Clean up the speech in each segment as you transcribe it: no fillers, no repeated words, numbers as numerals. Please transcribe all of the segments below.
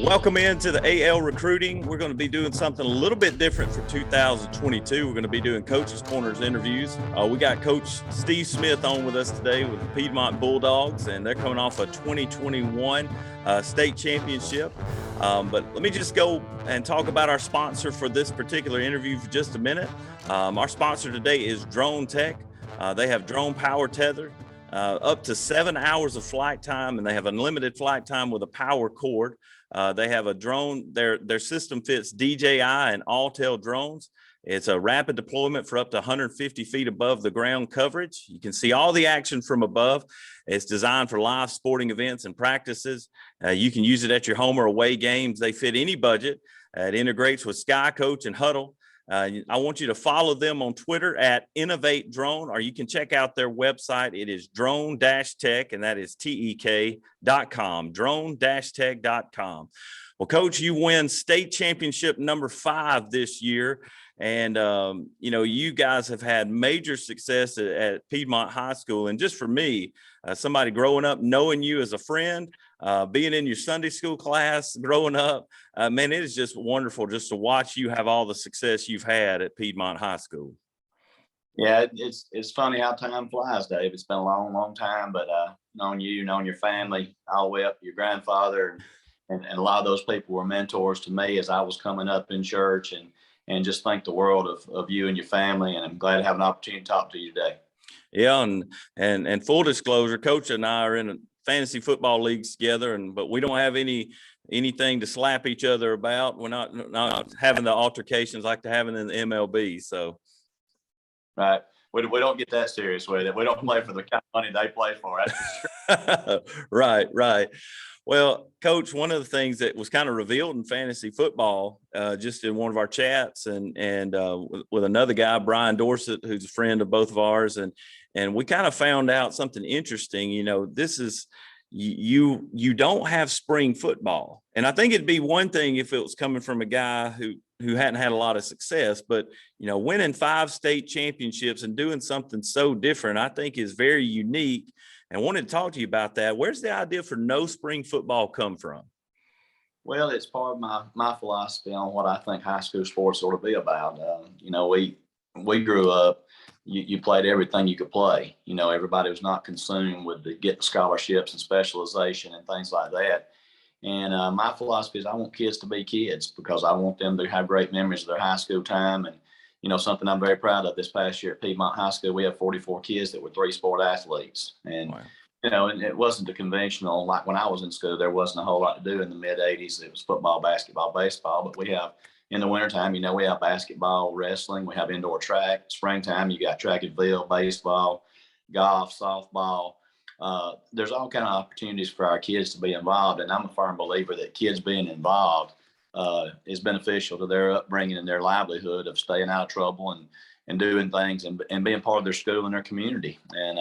Welcome into the AL Recruiting. We're going to be doing something a little bit different for 2022. We're going to be doing Coaches Corners interviews. We got Coach Steve Smith on with us today with the Piedmont Bulldogs, and they're coming off a 2021 state championship. But let me just go and talk about our sponsor for this particular interview for just a minute. Our sponsor today is Drone Tech. They have drone power tether, up to 7 hours of flight time, and they have unlimited flight time with a power cord. They have a drone. Their system fits DJI and Autel drones. It's a rapid deployment for up to 150 feet above the ground coverage. You can see all the action from above. It's designed for live sporting events and practices. You can use it at your home or away games. They fit any budget. It integrates with Sky Coach and Huddle. I want you to follow them on Twitter at Innovate Drone, or you can check out their website. It is drone-tech, and that is TEK.com, drone-tech.com. Well, Coach, you win state championship number 5 this year. And, you guys have had major success at Piedmont High School. And just for me, somebody growing up, knowing you as a friend, being in your Sunday school class, growing up, man, it is just wonderful just to watch you have all the success you've had at Piedmont High School. Yeah, it's funny how time flies, Dave. It's been a long, long time, but knowing you, knowing your family, all the way up to your grandfather, and a lot of those people were mentors to me as I was coming up in church, and just think the world of you and your family. And I'm glad to have an opportunity to talk to you today. Yeah, and full disclosure, Coach and I are in a fantasy football leagues together, but we don't have anything to slap each other about. We're not having the altercations like they're having in the MLB. So, right, we don't get that serious with it. We don't play for the kind of money they play for. That's for sure. Right. Well, Coach, one of the things that was kind of revealed in fantasy football, just in one of our chats, and with another guy, Brian Dorsett, who's a friend of both of ours, and we kind of found out something interesting. This is you don't have spring football, and I think it'd be one thing if it was coming from a guy who hadn't had a lot of success, but winning 5 state championships and doing something so different, I think is very unique. And wanted to talk to you about that. Where's the idea for no spring football come from? Well, it's part of my philosophy on what I think high school sports ought to be about. We grew up, you played everything you could play. Everybody was not consumed with getting scholarships and specialization and things like that. And my philosophy is I want kids to be kids because I want them to have great memories of their high school time. And something I'm very proud of this past year at Piedmont High School, we have 44 kids that were 3-sport athletes. And, wow. And it wasn't the conventional, like when I was in school, there wasn't a whole lot to do in the mid 80s. It was football, basketball, baseball, but we have in the wintertime, we have basketball, wrestling, we have indoor track. Springtime, you got track and field, baseball, golf, softball. There's all kind of opportunities for our kids to be involved. And I'm a firm believer that kids being involved is beneficial to their upbringing and their livelihood of staying out of trouble and doing things and being part of their school and their community. And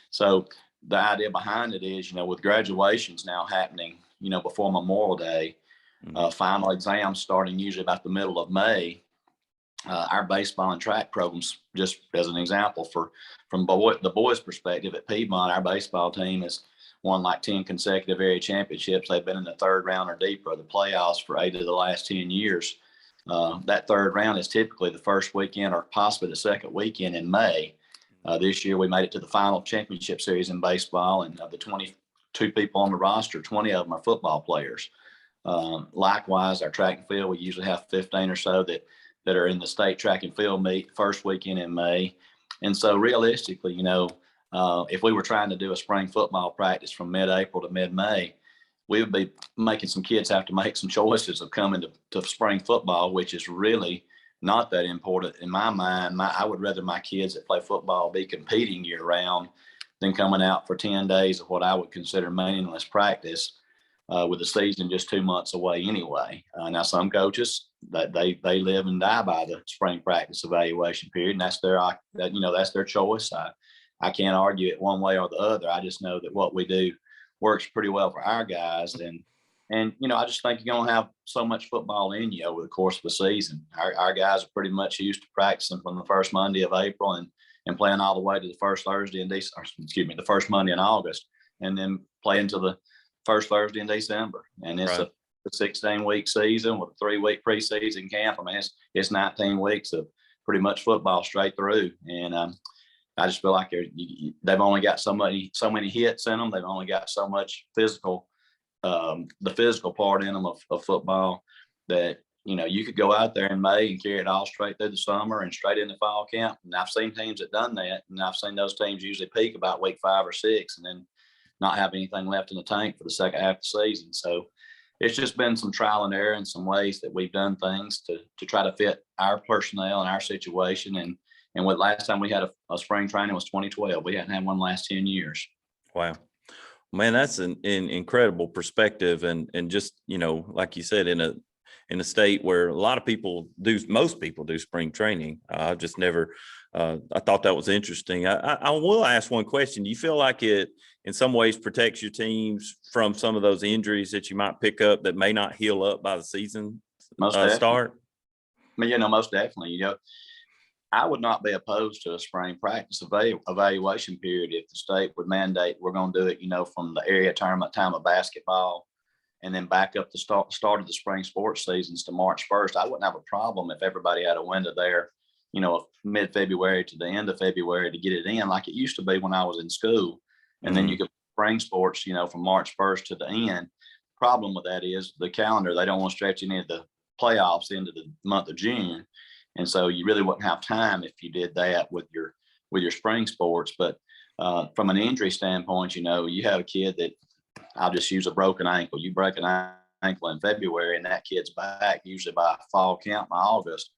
so the idea behind it is, with graduations now happening, before Memorial Day, final exams starting usually about the middle of May, our baseball and track programs, just as an example, from the boys' perspective at Piedmont, our baseball team has won like 10 consecutive area championships. They've been in the third round or deeper of the playoffs for 8 of the last 10 years. That third round is typically the first weekend or possibly the second weekend in May. This year, we made it to the final championship series in baseball, and of the 22 people on the roster, 20 of them are football players. Likewise, our track and field, we usually have 15 or so that are in the state track and field meet first weekend in May. And so realistically, if we were trying to do a spring football practice from mid-April to mid-May, we would be making some kids have to make some choices of coming to spring football, which is really not that important in my mind. I would rather my kids that play football be competing year-round than coming out for 10 days of what I would consider meaningless practice with the season just 2 months away anyway. Now, some coaches, they live and die by the spring practice evaluation period, and that's their choice. I can't argue it one way or the other. I just know that what we do works pretty well for our guys. And I just think you're going to have so much football in you over the course of the season. Our guys are pretty much used to practicing from the first Monday of April and playing all the way to the first the first Monday in August, and then playing to the first Thursday in December. And it's a 16-week season with a 3-week preseason camp. I mean, it's 19 weeks of pretty much football straight through. And I just feel like they've only got so many hits in them. They've only got so much physical, the physical part in them of football that, you could go out there in May and carry it all straight through the summer and straight into fall camp. And I've seen teams that done that, and I've seen those teams usually peak about week 5 or 6 and then not have anything left in the tank for the second half of the season. So it's just been some trial and error and some ways that we've done things to try to fit our personnel and our situation. And what last time we had a spring training was 2012. We hadn't had one last 10 years. Wow. Man, that's an incredible perspective. And just, like you said, in a state where a lot of most people do spring training. I've just never, I thought that was interesting. I will ask one question. Do you feel like it in some ways protects your teams from some of those injuries that you might pick up that may not heal up by the season start? Most definitely. I would not be opposed to a spring practice evaluation period if the state would mandate we're going to do it, from the area tournament time of basketball and then back up the start of the spring sports seasons to March 1st. I wouldn't have a problem if everybody had a window there, mid-February to the end of February to get it in like it used to be when I was in school. And then you could spring sports, from March 1st to the end. Problem with that is the calendar, they don't want to stretch any of the playoffs into the month of June. And so you really wouldn't have time if you did that with your spring sports. But from an injury standpoint, you have a kid that, I'll just use a broken ankle. You break an ankle in February and that kid's back usually by fall camp in August.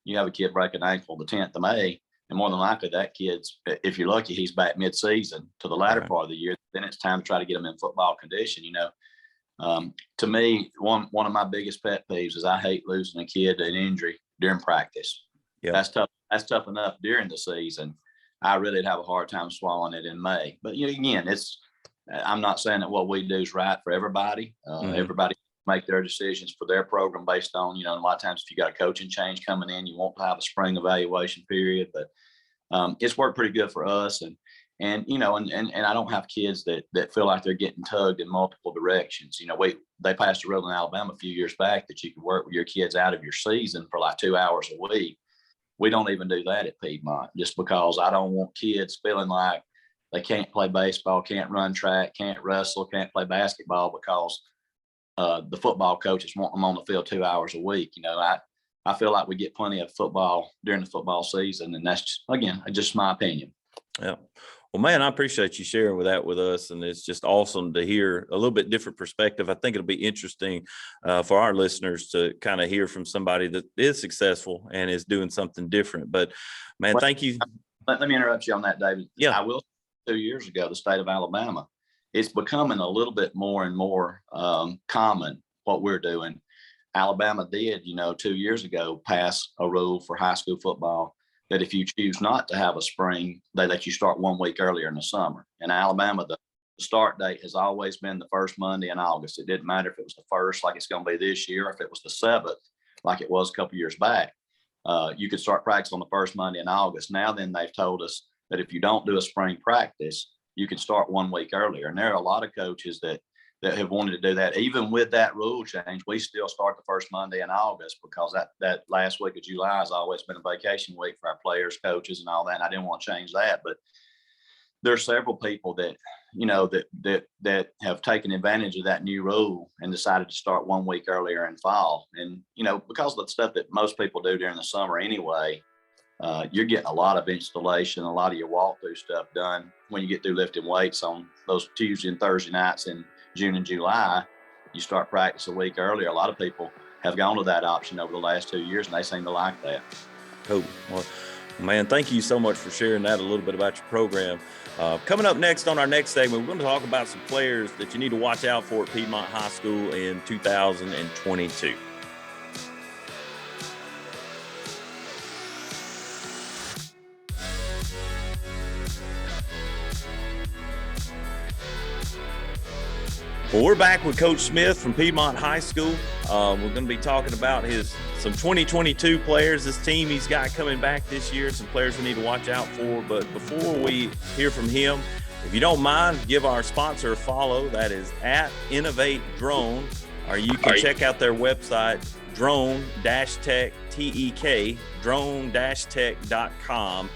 You have a kid break an ankle the 10th of May, and more than likely that kid's, if you're lucky, he's back mid-season to the latter part of the year. Then it's time to try to get him in football condition. To me, one of my biggest pet peeves is I hate losing a kid to an injury during practice. Yeah. That's tough. That's tough enough during the season. I really have a hard time swallowing it in May. But again, I'm not saying that what we do is right for everybody. Everybody make their decisions for their program based on, a lot of times if you got a coaching change coming in, you want to have a spring evaluation period. But it's worked pretty good for us. And I don't have kids that feel like they're getting tugged in multiple directions. They passed a rule in Alabama a few years back that you can work with your kids out of your season for like 2 hours a week. We don't even do that at Piedmont just because I don't want kids feeling like they can't play baseball, can't run track, can't wrestle, can't play basketball because the football coaches want them on the field 2 hours a week. I feel like we get plenty of football during the football season, and that's just my opinion. Yeah. Well, man, I appreciate you sharing with us, and it's just awesome to hear a little bit different perspective. I think it'll be interesting for our listeners to kind of hear from somebody that is successful and is doing something different. But, man, thank you. Let me interrupt you on that, David. Yeah. I will say 2 years ago, the state of Alabama, it's becoming a little bit more and more common what we're doing. Alabama did, 2 years ago, pass a rule for high school football that if you choose not to have a spring, they let you start 1 week earlier in the summer. In Alabama, the start date has always been the first Monday in August. It didn't matter if it was the first, like it's going to be this year, or if it was the 7th, like it was a couple years back. You could start practice on the first Monday in August. Now then, they've told us that if you don't do a spring practice, you can start 1 week earlier. And there are a lot of coaches that have wanted to do that. Even with that rule change, we still start the first Monday in August because that last week of July has always been a vacation week for our players, coaches, and all that. And I didn't want to change that. But there's several people that, that have taken advantage of that new rule and decided to start 1 week earlier in fall. And, because of the stuff that most people do during the summer anyway, you're getting a lot of installation, a lot of your walkthrough stuff done when you get through lifting weights on those Tuesday and Thursday nights in June and July. You start practice a week earlier. A lot of people have gone to that option over the last 2 years, and they seem to like that. Cool. Well, man, thank you so much for sharing that, a little bit about your program. Coming up next on our next segment, we're going to talk about some players that you need to watch out for at Piedmont High School in 2022. Well, we're back with Coach Smith from Piedmont High School. We're going to be talking about some 2022 players, this team he's got coming back this year, some players we need to watch out for. But before we hear from him, if you don't mind, give our sponsor a follow. That is at Innovate Drone. or you can check out their website, drone-tech, T-E-K, drone-tech.com.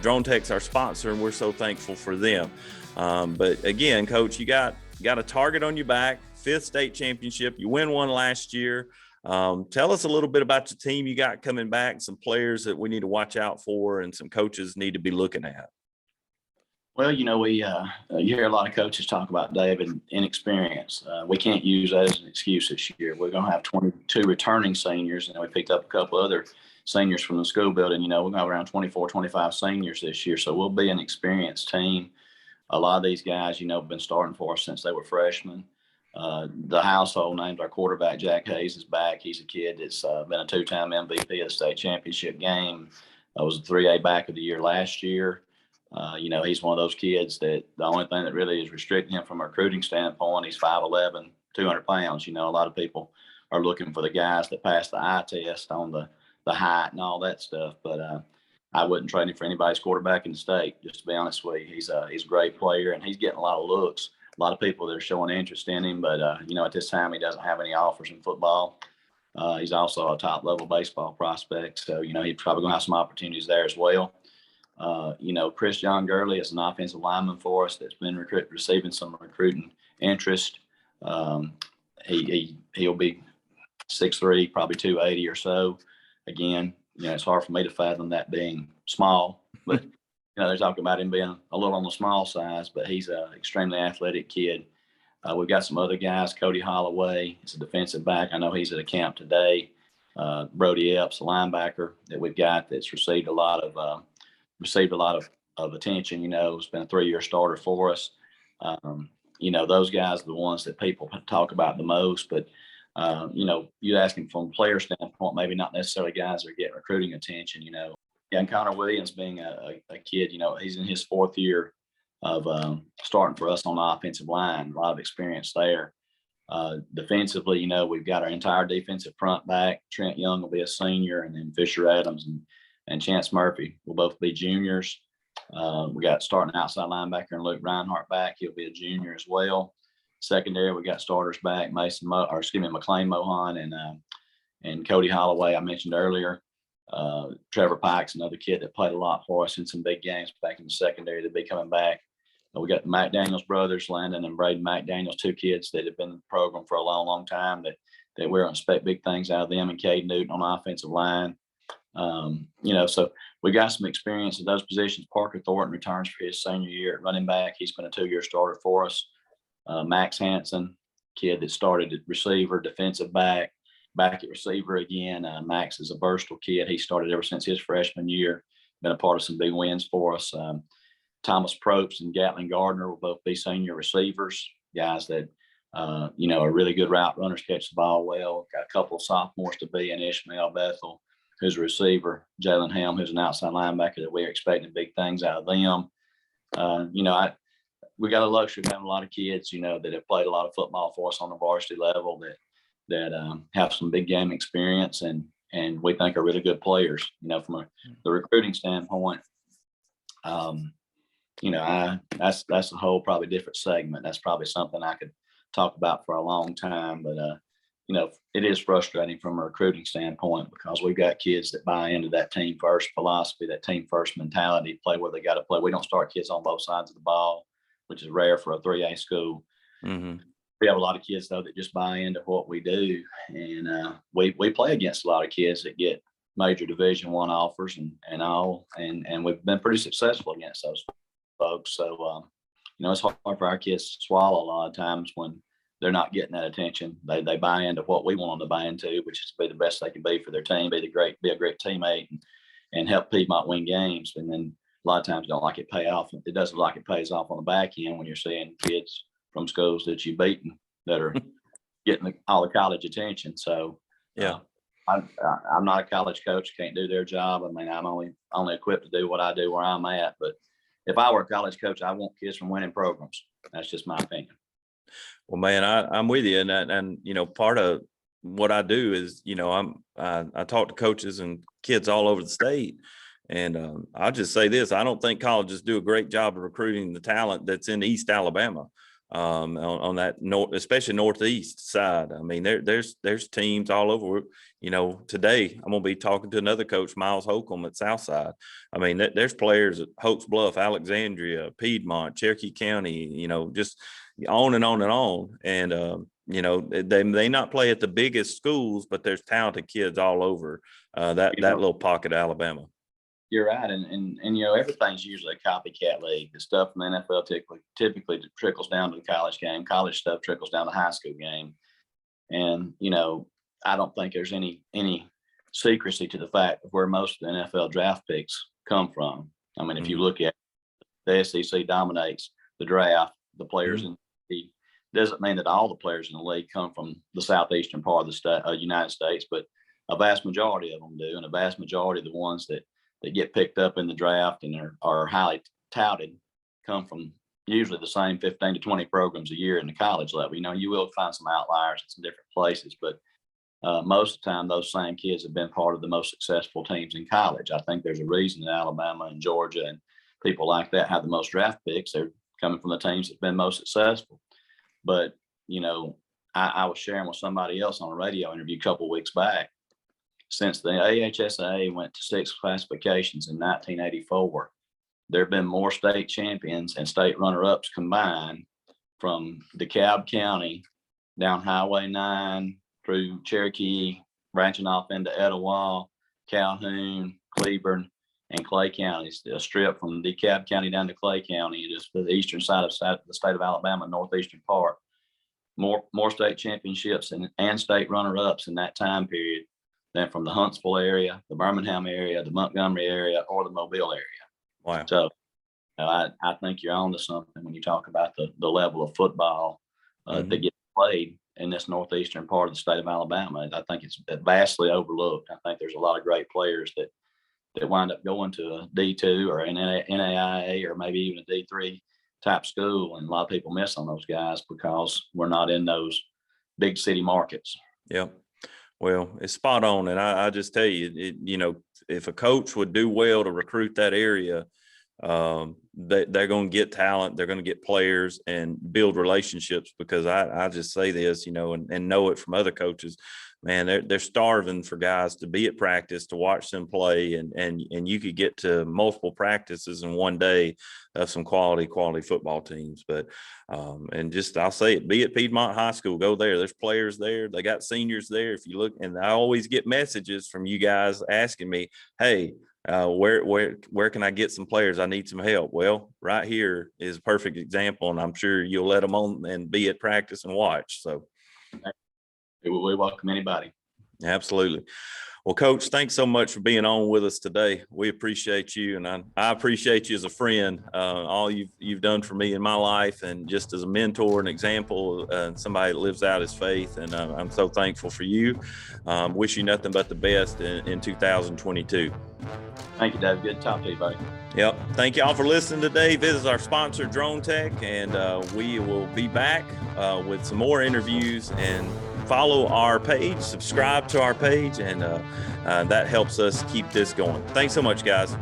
Drone Tech's our sponsor, and we're so thankful for them. But again, Coach, you got a target on your back, 5th state championship. You win one last year. Tell us a little bit about your team you got coming back, some players that we need to watch out for, and some coaches need to be looking at. Well, you hear a lot of coaches talk about David inexperience. We can't use that as an excuse this year. We're going to have 22 returning seniors, and we picked up a couple other seniors from the school building. We're going to have around 24, 25 seniors this year, so we'll be an experienced team. A lot of these guys, have been starting for us since they were freshmen. The household names, our quarterback, Jack Hayes, is back. He's a kid that's been a 2-time MVP of the state championship game. Was a 3A back of the year last year. He's one of those kids that the only thing that really is restricting him from a recruiting standpoint, he's 5'11", 200 pounds. A lot of people are looking for the guys that pass the eye test on the height and all that stuff. But I wouldn't trade him for anybody's quarterback in the state, just to be honest with you. He's a great player, and he's getting a lot of looks. A lot of people that are showing interest in him, but, at this time he doesn't have any offers in football. He's also a top-level baseball prospect, so, he's probably going to have some opportunities there as well. Chris John Gurley is an offensive lineman for us that's been receiving some recruiting interest. He'll be 6'3", probably 280 or so. Again, it's hard for me to fathom that being small, but they're talking about him being a little on the small size, but he's an extremely athletic kid. We've got some other guys. Cody Holloway is a defensive back. I know he's at a camp today. Brody Epps, a linebacker that we've got that's received a lot of attention. Has been a 3-year starter for us. Those guys are the ones that people talk about the most. But you asking from a player standpoint, maybe not necessarily guys that are getting recruiting attention. And Connor Williams being a kid, he's in his 4th year of starting for us on the offensive line. A lot of experience there. Defensively, we've got our entire defensive front back. Trent Young will be a senior, and then Fisher Adams and Chance Murphy will both be juniors. We got starting outside linebacker and Luke Reinhardt back. He'll be a junior as well. Secondary, we got starters back, McLean Mohan and Cody Holloway, I mentioned earlier. Trevor Pike's another kid that played a lot for us in some big games back in the secondary. They'll be coming back. We got the McDaniels brothers, Landon and Braden McDaniels, 2 kids that have been in the program for a long, long time that we're going to expect big things out of them, and Cade Newton on the offensive line. So we got some experience at those positions. Parker Thornton returns for his senior year at running back. He's been a 2-year starter for us. Max Hanson, kid that started at receiver, defensive back at receiver again. Max is a versatile kid. He started ever since his freshman year, been a part of some big wins for us. Thomas Probst and Gatlin Gardner will both be senior receivers, guys that, are really good route runners, catch the ball well. Got a couple of sophomores to be in Ishmael Bethel, who's a receiver, Jalen Helm, who's an outside linebacker that we're expecting big things out of them. We got a luxury of having a lot of kids, that have played a lot of football for us on the varsity level that have some big game experience and we think are really good players. From the recruiting standpoint, that's a whole probably different segment. That's probably something I could talk about for a long time, but it is frustrating from a recruiting standpoint because we've got kids that buy into that team first philosophy, that team first mentality, play where they got to play. We don't start kids on both sides of the ball, which is rare for a 3A school. Mm-hmm. We have a lot of kids though that just buy into what we do, and we play against a lot of kids that get major Division I offers and all, and we've been pretty successful against those folks. So it's hard for our kids to swallow a lot of times when they're not getting that attention. They buy into what we want them to buy into, which is to be the best they can be for their team, be a great teammate, and help Piedmont win games. And then a lot of times don't like it pay off. It doesn't look like it pays off on the back end when you're seeing kids from schools that you've beaten that are getting all the college attention. So yeah, I'm not a college coach. Can't do their job. I mean, I'm only equipped to do what I do where I'm at. But if I were a college coach, I want kids from winning programs. That's just my opinion. Well, man, I'm with you, and part of what I do is, I talk to coaches and kids all over the state, and I'll just say this: I don't think colleges do a great job of recruiting the talent that's in East Alabama. on that north, especially northeast side. I mean, there's teams all over. Today I'm going to be talking to another coach, Miles Holcomb at Southside. I mean, there's players at Hoax Bluff, Alexandria, Piedmont, Cherokee County. Just on and on and on. And they not play at the biggest schools, but there's talented kids all over that little pocket of Alabama. You're right, and everything's usually a copycat league. The stuff from the NFL typically trickles down to the college game. College stuff trickles down to the high school game, and I don't think there's any secrecy to the fact of where most of the NFL draft picks come from. I mean, if you look at the SEC dominates the draft, the players in the doesn't mean that all the players in the league come from the southeastern part of the United States, but a vast majority of them do, and a vast majority of the ones that get picked up in the draft and are highly touted come from usually the same 15 to 20 programs a year in the college level. You will find some outliers in some different places, but most of the time those same kids have been part of the most successful teams in college. I think there's a reason that Alabama and Georgia and people like that have the most draft picks. They're coming from the teams that's been most successful. But, I was sharing with somebody else on a radio interview a couple of weeks back. Since the AHSA went to 6 classifications in 1984, there have been more state champions and state runner-ups combined from DeKalb County down Highway 9 through Cherokee, branching off into Etowah, Calhoun, Cleburne, and Clay counties. A strip from DeKalb County down to Clay County, just the eastern side of the state of Alabama, northeastern part. More state championships and state runner-ups in that time period than from the Huntsville area, the Birmingham area, the Montgomery area, or the Mobile area. Wow. So I think you're on to something when you talk about the level of football that gets played in this northeastern part of the state of Alabama. I think it's vastly overlooked. I think there's a lot of great players that wind up going to a D2 or an NAIA or maybe even a D3 type school, and a lot of people miss on those guys because we're not in those big city markets. Yep. Well, it's spot on. And I just tell you, if a coach would do well to recruit that area, they're going to get talent, they're going to get players and build relationships, because I just say this, and know it from other coaches, man, they're starving for guys to be at practice, to watch them play. And you could get to multiple practices in one day of some quality football teams. But, and just, I'll say it, be at Piedmont High School, go there. There's players there. They got seniors there. If you look, and I always get messages from you guys asking me, hey, where can I get some players? I need some help. Well, right here is a perfect example, and I'm sure you'll let them on and be at practice and watch. So we welcome anybody. Absolutely. Well, Coach, thanks so much for being on with us today. We appreciate you, and I appreciate you as a friend. All you've done for me in my life, and just as a mentor and example, somebody that lives out his faith. And I'm so thankful for you. Wish you nothing but the best in 2022. Thank you, Dave. Good to talk to you, buddy. Yep. Thank you all for listening today. Visit our sponsor, Drone Tech, and we will be back with some more interviews. And follow our page, subscribe to our page, and that helps us keep this going. Thanks so much, guys.